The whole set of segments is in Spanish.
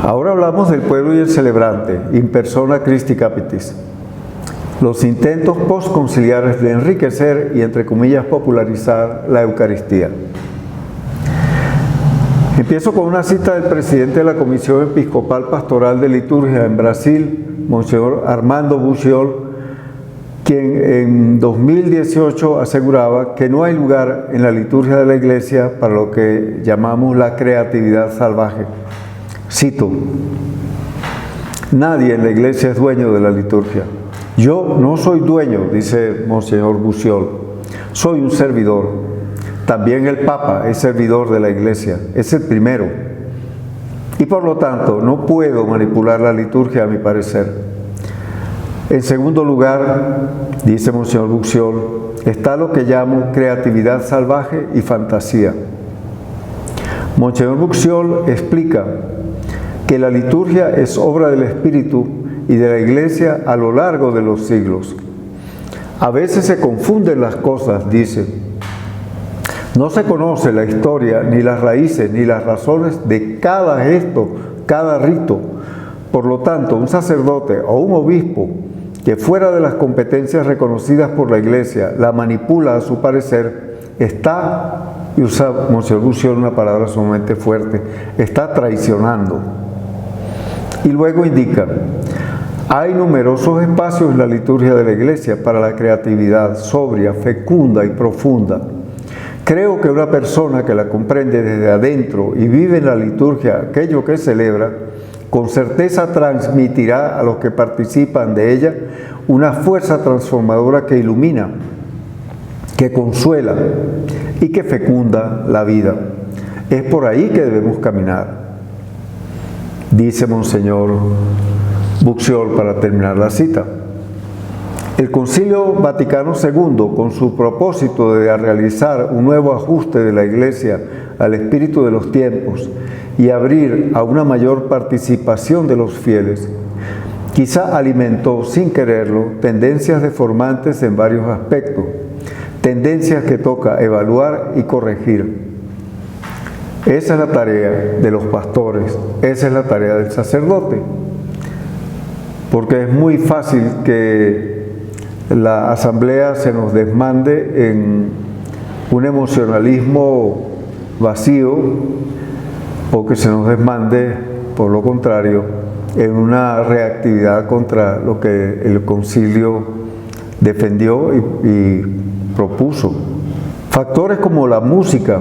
Ahora hablamos del pueblo y el celebrante, in persona Christi Capitis. Los intentos postconciliares de enriquecer y, entre comillas, popularizar la Eucaristía. Empiezo con una cita del presidente de la Comisión Episcopal Pastoral de Liturgia en Brasil, Monseñor Armando Buciol, quien en 2018 aseguraba que no hay lugar en la liturgia de la Iglesia para lo que llamamos la creatividad salvaje. Cito: nadie en la Iglesia es dueño de la liturgia. Yo no soy dueño, dice Monseñor Buciol, soy un servidor. También el Papa es servidor de la Iglesia, es el primero. Y por lo tanto, no puedo manipular la liturgia a mi parecer. En segundo lugar, dice Monseñor Buciol, está lo que llamo creatividad salvaje y fantasía. Monseñor Buciol explica que la liturgia es obra del Espíritu y de la Iglesia a lo largo de los siglos. A veces se confunden las cosas, dice. No se conoce la historia, ni las raíces, ni las razones de cada gesto, cada rito. Por lo tanto, un sacerdote o un obispo que fuera de las competencias reconocidas por la Iglesia la manipula a su parecer, está, y usa Monseñor Buciol una palabra sumamente fuerte, está traicionando. Y luego indica, hay numerosos espacios en la liturgia de la Iglesia para la creatividad sobria, fecunda y profunda. Creo que una persona que la comprende desde adentro y vive en la liturgia aquello que celebra, con certeza transmitirá a los que participan de ella una fuerza transformadora que ilumina, que consuela y que fecunda la vida. Es por ahí que debemos caminar, dice Monseñor Buciol para terminar la cita. El Concilio Vaticano II, con su propósito de realizar un nuevo ajuste de la Iglesia al espíritu de los tiempos y abrir a una mayor participación de los fieles, quizá alimentó sin quererlo tendencias deformantes en varios aspectos, tendencias que toca evaluar y corregir. Esa es la tarea de los pastores, esa es la tarea del sacerdote, porque es muy fácil que la asamblea se nos desmande en un emocionalismo vacío o que se nos desmande, por lo contrario, en una reactividad contra lo que el concilio defendió y propuso. Factores como la música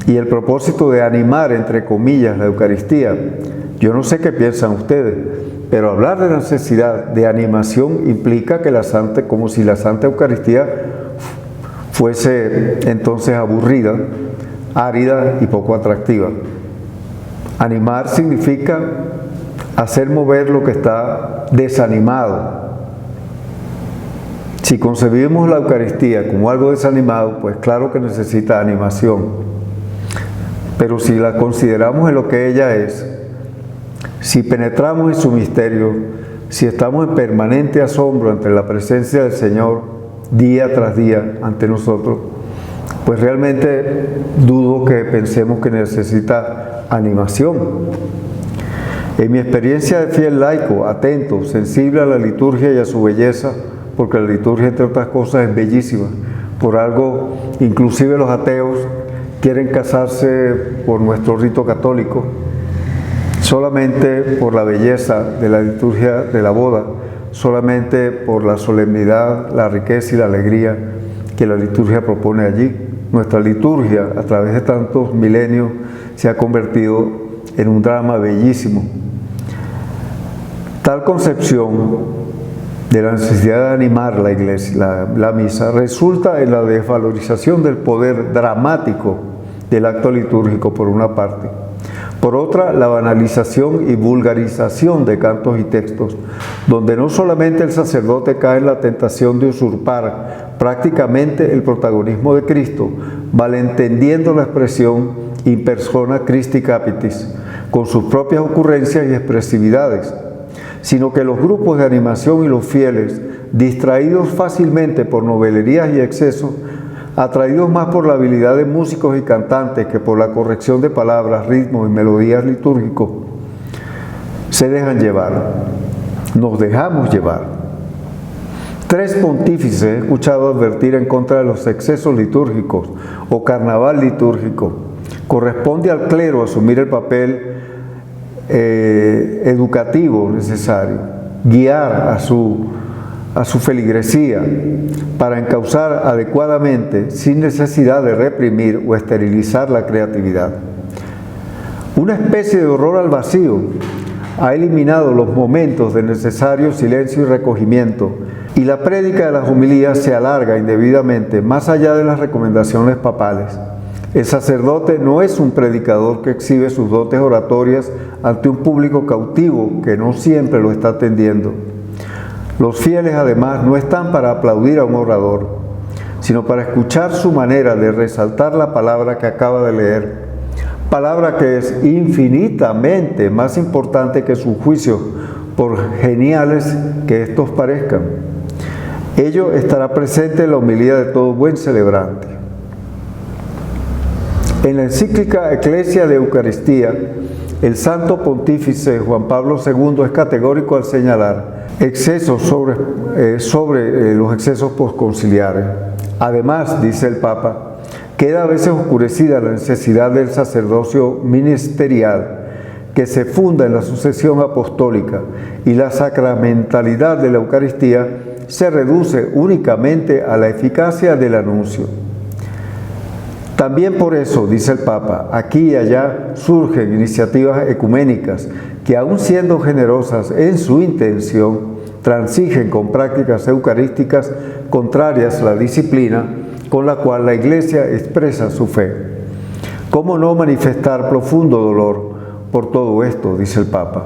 y el propósito de animar, entre comillas, la Eucaristía. Yo no sé qué piensan ustedes, pero hablar de la necesidad de animación implica que como si la Santa Eucaristía fuese entonces aburrida, árida y poco atractiva. Animar significa hacer mover lo que está desanimado. Si concebimos la Eucaristía como algo desanimado, pues claro que necesita animación. Pero si la consideramos en lo que ella es, si penetramos en su misterio, si estamos en permanente asombro ante la presencia del Señor día tras día ante nosotros, pues realmente dudo que pensemos que necesita animación. En mi experiencia de fiel laico, atento, sensible a la liturgia y a su belleza, porque la liturgia, entre otras cosas, es bellísima. Por algo, inclusive los ateos quieren casarse por nuestro rito católico, solamente por la belleza de la liturgia de la boda, solamente por la solemnidad, la riqueza y la alegría que la liturgia propone allí. Nuestra liturgia, a través de tantos milenios, se ha convertido en un drama bellísimo. Tal concepción de la necesidad de animar la iglesia, la misa, resulta en la desvalorización del poder dramático del acto litúrgico por una parte. Por otra, la banalización y vulgarización de cantos y textos, donde no solamente el sacerdote cae en la tentación de usurpar prácticamente el protagonismo de Cristo, malentendiendo la expresión in persona Christi Capitis, con sus propias ocurrencias y expresividades, sino que los grupos de animación y los fieles, distraídos fácilmente por novelerías y excesos, atraídos más por la habilidad de músicos y cantantes que por la corrección de palabras, ritmos y melodías litúrgicos, se dejan llevar, nos dejamos llevar. 3 pontífices he escuchado advertir en contra de los excesos litúrgicos o carnaval litúrgico. Corresponde al clero asumir el papel educativo necesario, guiar a su feligresía para encauzar adecuadamente sin necesidad de reprimir o esterilizar la creatividad. Una especie de horror al vacío ha eliminado los momentos de necesario silencio y recogimiento, y la prédica de las homilías se alarga indebidamente más allá de las recomendaciones papales. El sacerdote no es un predicador que exhibe sus dotes oratorias ante un público cautivo que no siempre lo está atendiendo. Los fieles, además, no están para aplaudir a un orador, sino para escuchar su manera de resaltar la palabra que acaba de leer, palabra que es infinitamente más importante que sus juicios, por geniales que estos parezcan. Ello estará presente en la homilía de todo buen celebrante. En la encíclica Ecclesia de Eucaristía, el Santo Pontífice Juan Pablo II es categórico al señalar excesos sobre los excesos posconciliares. Además, dice el Papa, queda a veces oscurecida la necesidad del sacerdocio ministerial que se funda en la sucesión apostólica, y la sacramentalidad de la Eucaristía se reduce únicamente a la eficacia del anuncio. También por eso, dice el Papa, aquí y allá surgen iniciativas ecuménicas que, aun siendo generosas en su intención, transigen con prácticas eucarísticas contrarias a la disciplina con la cual la Iglesia expresa su fe. ¿Cómo no manifestar profundo dolor por todo esto?, dice el Papa.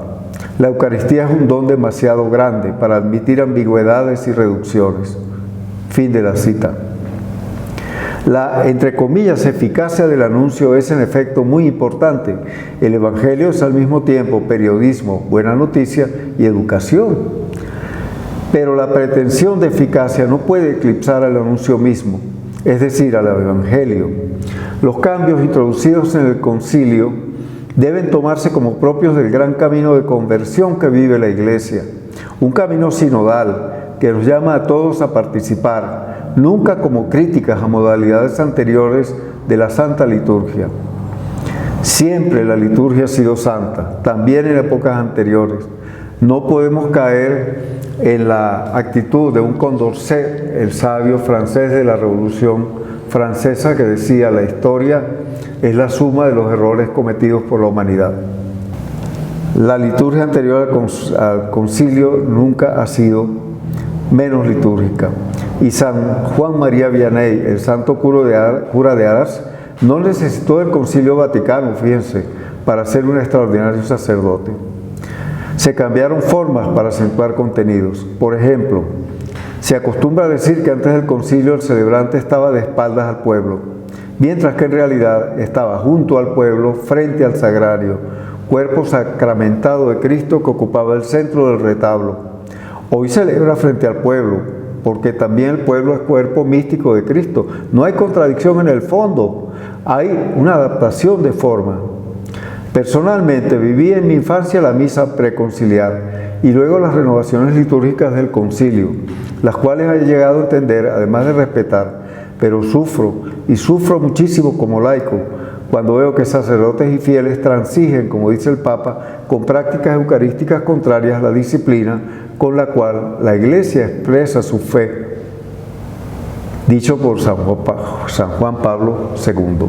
La Eucaristía es un don demasiado grande para admitir ambigüedades y reducciones. Fin de la cita. La, entre comillas, eficacia del anuncio es en efecto muy importante. El Evangelio es al mismo tiempo periodismo, buena noticia y educación. Pero la pretensión de eficacia no puede eclipsar al anuncio mismo, es decir, al Evangelio. Los cambios introducidos en el concilio deben tomarse como propios del gran camino de conversión que vive la Iglesia, un camino sinodal que nos llama a todos a participar, nunca como críticas a modalidades anteriores de la Santa Liturgia. Siempre la liturgia ha sido santa, también en épocas anteriores. No podemos caer en la actitud de un Condorcet, el sabio francés de la Revolución Francesa, que decía: la historia es la suma de los errores cometidos por la humanidad. La liturgia anterior al concilio nunca ha sido menos litúrgica. Y San Juan María Vianney, el santo cura de Ars, no necesitó el Concilio Vaticano, fíjense, para ser un extraordinario sacerdote. Se cambiaron formas para acentuar contenidos. Por ejemplo, se acostumbra a decir que antes del concilio el celebrante estaba de espaldas al pueblo, mientras que en realidad estaba junto al pueblo, frente al sagrario, cuerpo sacramentado de Cristo que ocupaba el centro del retablo. Hoy celebra frente al pueblo, porque también el pueblo es cuerpo místico de Cristo. No hay contradicción en el fondo, hay una adaptación de forma. Personalmente viví en mi infancia la misa preconciliar y luego las renovaciones litúrgicas del concilio, las cuales he llegado a entender, además de respetar, pero sufro muchísimo como laico cuando veo que sacerdotes y fieles transigen, como dice el Papa, con prácticas eucarísticas contrarias a la disciplina con la cual la Iglesia expresa su fe, dicho por San Juan Pablo II.